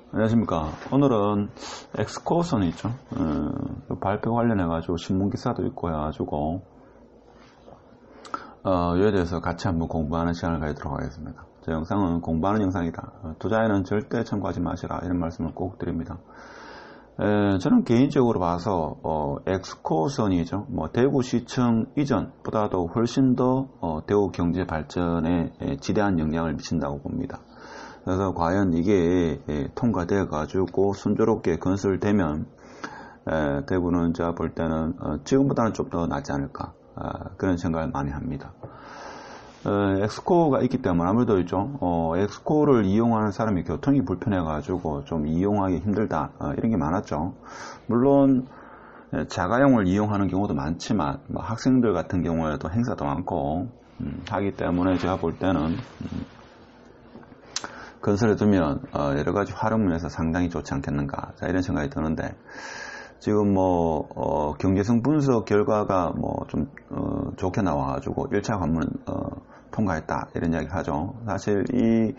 안녕하십니까. 오늘은 엑스코선 있죠. 발표 관련해가지고 신문기사도 있고 해가지고 이에 대해서 같이 한번 공부하는 시간을 가지도록 하겠습니다. 제 영상은 공부하는 영상이다. 투자에는 절대 참고하지 마시라 이런 말씀을 꼭 드립니다. 저는 개인적으로 봐서 엑스코선이죠. 대구시청 이전보다도 훨씬 더 대구 경제 발전에 지대한 영향을 미친다고 봅니다. 그래서 과연 이게 통과되어 가지고 순조롭게 건설되면 대구는 제가 볼 때는 지금보다는 좀 더 낫지 않을까 그런 생각을 많이 합니다. 엑스코가 있기 때문에 아무래도 있죠. 엑스코를 이용하는 사람이 교통이 불편해 가지고 좀 이용하기 힘들다 이런 게 많았죠. 물론 자가용을 이용하는 경우도 많지만 학생들 같은 경우에도 행사도 많고 하기 때문에 제가 볼 때는 건설해 두면 여러 가지 활용면에서 상당히 좋지 않겠는가 이런 생각이 드는데 지금 경제성 분석 결과가 좀 좋게 나와가지고 1차 관문은 통과했다 이런 이야기 하죠. 사실 이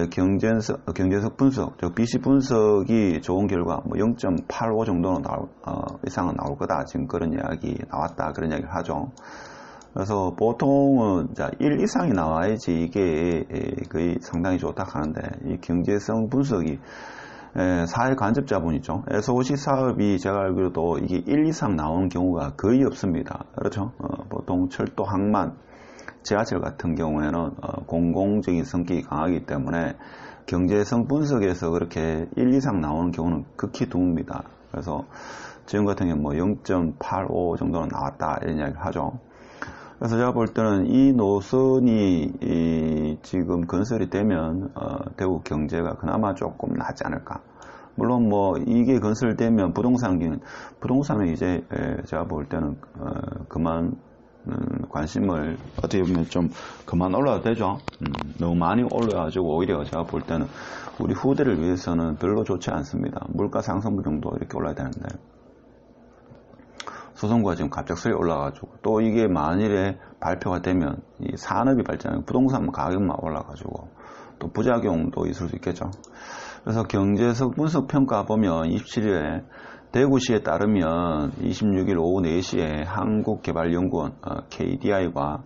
경제성 분석, BC 분석이 좋은 결과 0.85 정도는 이상은 나올 거다 지금 그런 이야기 나왔다 그런 이야기를 하죠. 그래서 보통은 1 이상이 나와야지 이게 거의 상당히 좋다 하는데 이 경제성 분석이 사회 간접자본이죠. SOC 사업이 제가 알기로도 이게 1 이상 나오는 경우가 거의 없습니다. 그렇죠? 보통 철도, 항만, 지하철 같은 경우에는 공공적인 성격이 강하기 때문에 경제성 분석에서 그렇게 1 이상 나오는 경우는 극히 드뭅니다. 그래서 지금 같은 경우 0.85 정도는 나왔다 이런 이야기를 하죠. 그래서 제가 볼 때는 이 노선이 지금 건설이 되면 대구 경제가 그나마 조금 낫지 않을까. 물론 이게 건설되면 부동산은 이제 제가 볼 때는 그만 관심을 어떻게 보면 좀 그만 올라도 되죠. 너무 많이 올라가지고 오히려 제가 볼 때는 우리 후대를 위해서는 별로 좋지 않습니다. 물가 상승분 정도 이렇게 올라야 되는데 소송과 지금 갑작스레 올라가지고 또 이게 만일에 발표가 되면 이 산업이 발전하면 부동산 가격만 올라가지고 또 부작용도 있을 수 있겠죠. 그래서 경제성 분석 평가 보면 27일에 대구시에 따르면 26일 오후 4시에 한국개발연구원 KDI와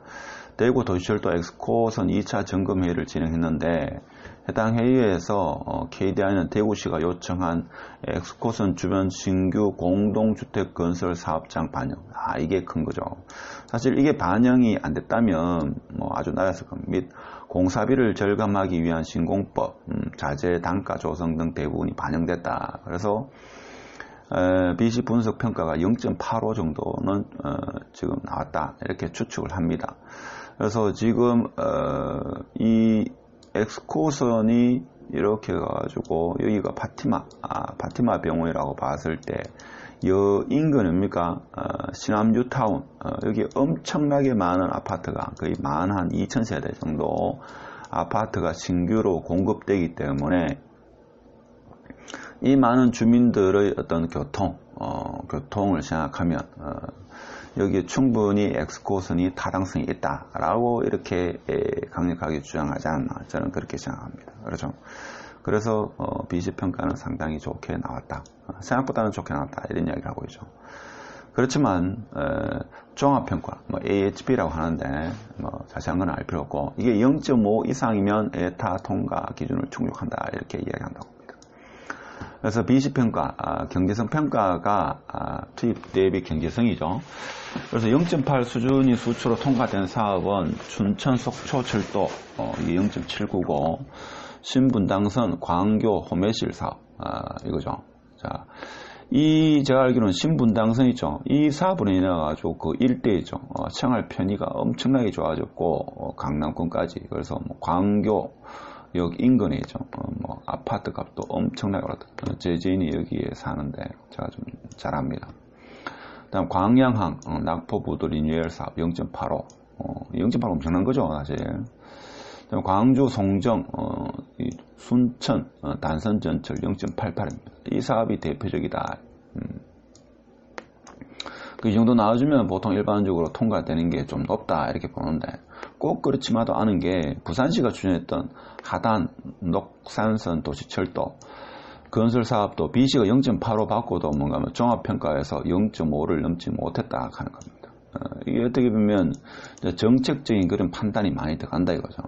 대구 도시철도 엑스코선 2차 점검회의를 진행했는데 해당 회의에서 KDI는 대구시가 요청한 엑스코선 주변 신규 공동주택 건설 사업장 반영. 이게 큰 거죠. 사실 이게 반영이 안 됐다면 아주 낮았을 겁니다. 및 공사비를 절감하기 위한 신공법, 자재 단가 조성 등 대부분이 반영됐다. 그래서 BC 분석 평가가 0.85 정도는 지금 나왔다. 이렇게 추측을 합니다. 그래서 지금 이 엑스코선이 이렇게 가지고 여기가 파티마 병원이라고 봤을 때 여 인근입니까? 신암 뉴타운 여기 엄청나게 많은 아파트가 거의 만 한 2,000세대 정도 아파트가 신규로 공급되기 때문에 이 많은 주민들의 어떤 교통을 생각하면 여기에 충분히 엑스코선이 타당성이 있다라고 이렇게 강력하게 주장하지 않나 저는 그렇게 생각합니다. 그렇죠? 그래서 BC 평가는 상당히 좋게 나왔다. 생각보다는 좋게 나왔다 이런 이야기를 하고 있죠. 그렇지만 종합평가 AHP라고 하는데 자세한 건 알 필요 없고 이게 0.5 이상이면 에타 통과 기준을 충족한다 이렇게 이야기한다고 합니다. 그래서 BC 평가, 경제성 평가가 투입 대비 경제성이죠. 그래서 0.8 수준이 수치로 통과된 사업은 춘천 속초철도 이게 0.799, 신분당선 광교 호매실 사업 이거죠. 자, 제가 알기로는 신분당선 있죠. 이 사업으로 인해 가지고 그 일대이죠. 생활 편의가 엄청나게 좋아졌고 강남권까지 그래서 광교 여기 인근이죠. 아파트 값도 엄청나게 올랐다. 제 지인이 여기에 사는데 제가 좀 잘 압니다. 다음 광양항 낙포부도 리뉴얼 사업 0.85. 0.85 엄청난 거죠, 사실. 다음 광주 송정 순천 단선 전철 0.88입니다. 이 사업이 대표적이다. 그 정도 나와주면 보통 일반적으로 통과되는 게 좀 높다 이렇게 보는데 꼭 그렇지만도 않은 게 부산시가 추진했던 하단 녹산선 도시철도 건설 사업도 B시가 0.85 받고도 뭔가 종합평가에서 0.5를 넘지 못했다 하는 겁니다. 이게 어떻게 보면 정책적인 그런 판단이 많이 들어간다 이거죠.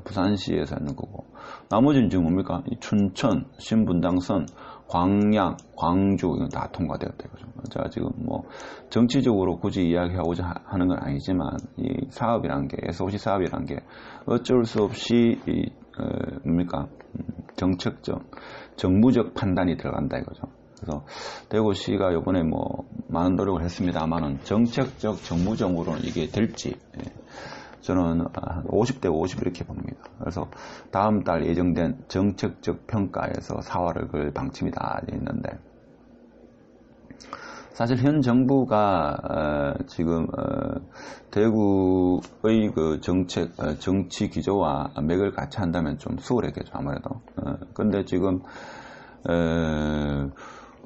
부산시에서 하는 거고. 나머지는 지금 뭡니까? 춘천, 신분당선, 광양, 광주 이건 다 통과되었다 이거죠. 제가 지금 뭐 정치적으로 굳이 이야기하고자 하는 건 아니지만 이 사업이란 게 SOC 사업이란 게 어쩔 수 없이 뭡니까? 정책적, 정무적 판단이 들어간다 이거죠. 그래서 대구시가 이번에 뭐 많은 노력을 했습니다만은 정책적, 정무적으로는 이게 될지 저는 50대 50 이렇게 봅니다. 그래서 다음 달 예정된 정책적 평가에서 사활을 걸 방침이 다 있는데 사실 현 정부가 지금 대구의 그 정치 기조와 맥을 같이 한다면 좀 수월했겠죠 아무래도. 근데 지금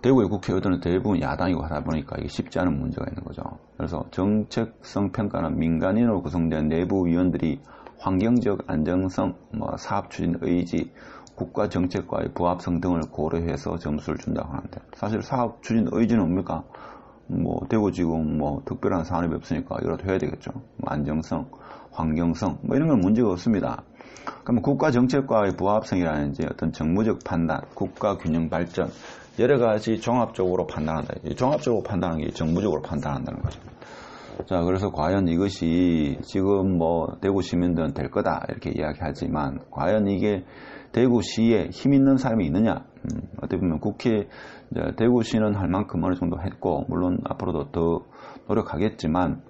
대구의 국회의원들은 대부분 야당이고 하다 보니까 이게 쉽지 않은 문제가 있는 거죠. 그래서 정책성 평가는 민간인으로 구성된 내부 위원들이 환경적 안정성, 사업 추진 의지, 국가 정책과의 부합성 등을 고려해서 점수를 준다고 하는데 사실 사업 추진 의지는 뭡니까? 뭐 대구 지금 뭐 특별한 산업이 없으니까 이거라도 해야 되겠죠. 안정성, 환경성 뭐 이런 건 문제가 없습니다. 그러면 국가 정책과의 부합성이라든지 어떤 정무적 판단, 국가 균형 발전 여러 가지 종합적으로 판단한다. 종합적으로 판단하는 게 정무적으로 판단한다는 거죠. 자, 그래서 과연 이것이 지금 뭐 대구 시민들은 될 거다 이렇게 이야기하지만 과연 이게 대구시에 힘 있는 사람이 있느냐? 어떻게 보면 대구시는 할 만큼 어느 정도 했고 물론 앞으로도 더 노력하겠지만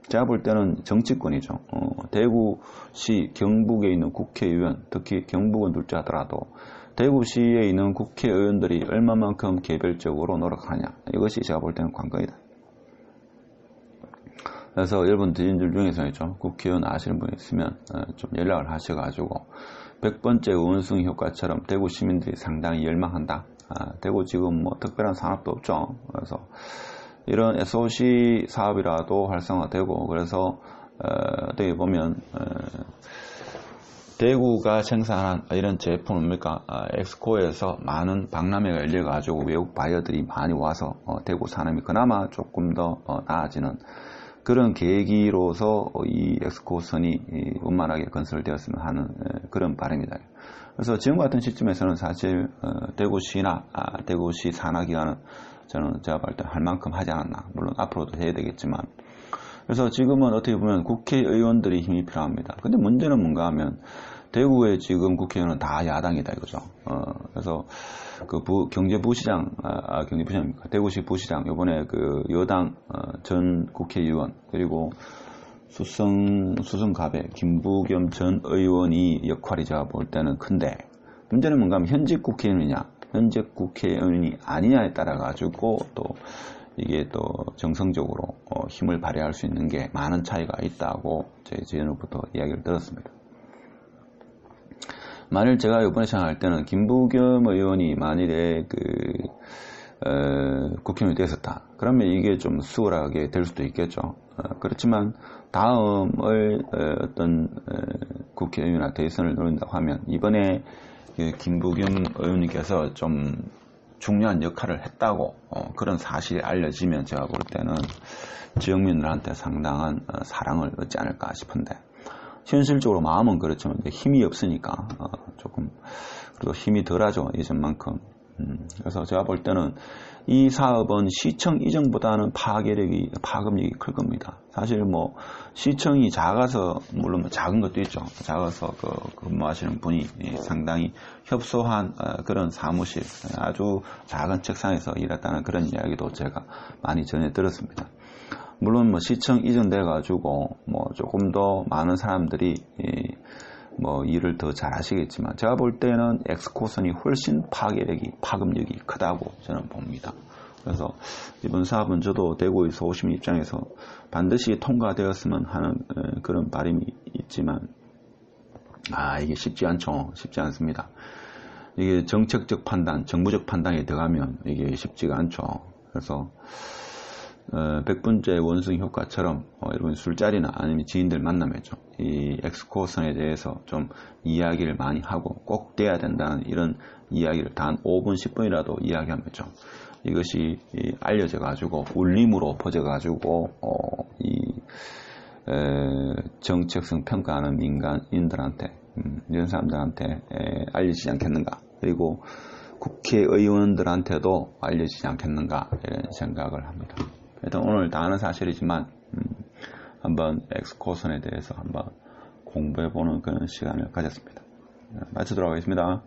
제가 볼 때는 정치권이죠. 대구시 경북에 있는 국회의원, 특히 경북은 둘째 하더라도 대구시에 있는 국회의원들이 얼마만큼 개별적으로 노력하냐. 이것이 제가 볼 때는 관건이다. 그래서 여러분 드신들 중에서 있죠. 국회의원 아시는 분이 있으면 좀 연락을 하셔가지고 100번째 의원승 효과처럼 대구 시민들이 상당히 열망한다. 대구 지금 뭐 특별한 산업도 없죠. 그래서 이런 SOC 사업이라도 활성화되고 그래서 어떻게 보면 대구가 생산한 이런 제품입니까? 엑스코에서 많은 박람회가 열려가지고 외국 바이어들이 많이 와서 대구 산업이 그나마 조금 더 나아지는 그런 계기로서 이 엑스코선이 원만하게 건설되었으면 하는 그런 바람이다. 그래서 지금 같은 시점에서는 사실 대구시나 대구시 산하기관은 저는 제가 볼 때 할 만큼 하지 않았나. 물론 앞으로도 해야 되겠지만. 그래서 지금은 어떻게 보면 국회의원들이 힘이 필요합니다. 근데 문제는 뭔가 하면 대구의 지금 국회의원은 다 야당이다 이거죠. 그래서 그 경제부시장, 경제부시장입니까? 대구시 부시장, 요번에 그 여당 전 국회의원, 그리고 수성갑의 김부겸 전 의원이 역할이 제가 볼 때는 큰데, 문제는 뭔가 하면 현직 국회의원이냐, 현직 국회의원이 아니냐에 따라 가지고 또 이게 또 정성적으로 힘을 발휘할 수 있는 게 많은 차이가 있다고 제 지연으로부터 이야기를 들었습니다. 만일 제가 이번에 생각할 때는 김부겸 의원이 만일에 국회의원이 되었었다. 그러면 이게 좀 수월하게 될 수도 있겠죠. 그렇지만 다음을 어떤 국회의원이나 대선을 노린다고 하면 이번에 김부겸 의원님께서 좀 중요한 역할을 했다고 그런 사실이 알려지면 제가 볼 때는 지역민들한테 상당한 사랑을 얻지 않을까 싶은데 현실적으로 마음은 그렇지만 힘이 없으니까 조금 그래도 힘이 덜하죠 예전만큼. 그래서 제가 볼 때는 이 사업은 시청 이전보다는 파급력이 클 겁니다. 사실 뭐 시청이 작아서 물론 작은 것도 있죠. 작아서 근무하시는 분이 상당히 협소한 그런 사무실, 아주 작은 책상에서 일했다는 그런 이야기도 제가 많이 전해 들었습니다. 물론 뭐 시청 이전돼 가지고 뭐 조금 더 많은 사람들이 뭐 일을 더 잘 하시겠지만 제가 볼 때는 엑스코선이 훨씬 파급력이 크다고 저는 봅니다. 그래서 이번 사업은 저도 대구에서 오시는 입장에서 반드시 통과되었으면 하는 그런 바람이 있지만 이게 쉽지 않죠. 쉽지 않습니다. 이게 정책적 판단, 정무적 판단이 들어가면 이게 쉽지가 않죠. 그래서 백분제 원숭이 효과처럼 여러분 술자리나 아니면 지인들 만나면죠, 이 엑스코선에 대해서 좀 이야기를 많이 하고 꼭 돼야 된다는 이런 이야기를 단 5분 10분이라도 이야기하면죠, 이것이 알려져 가지고 울림으로 퍼져 가지고 정책성 평가하는 민간인들한테, 이런 사람들한테 알려지지 않겠는가, 그리고 국회의원들한테도 알려지지 않겠는가, 이런 생각을 합니다. 일단 오늘 다 아는 사실이지만 한번 엑스코선에 대해서 한번 공부해보는 그런 시간을 가졌습니다. 마치도록 하겠습니다.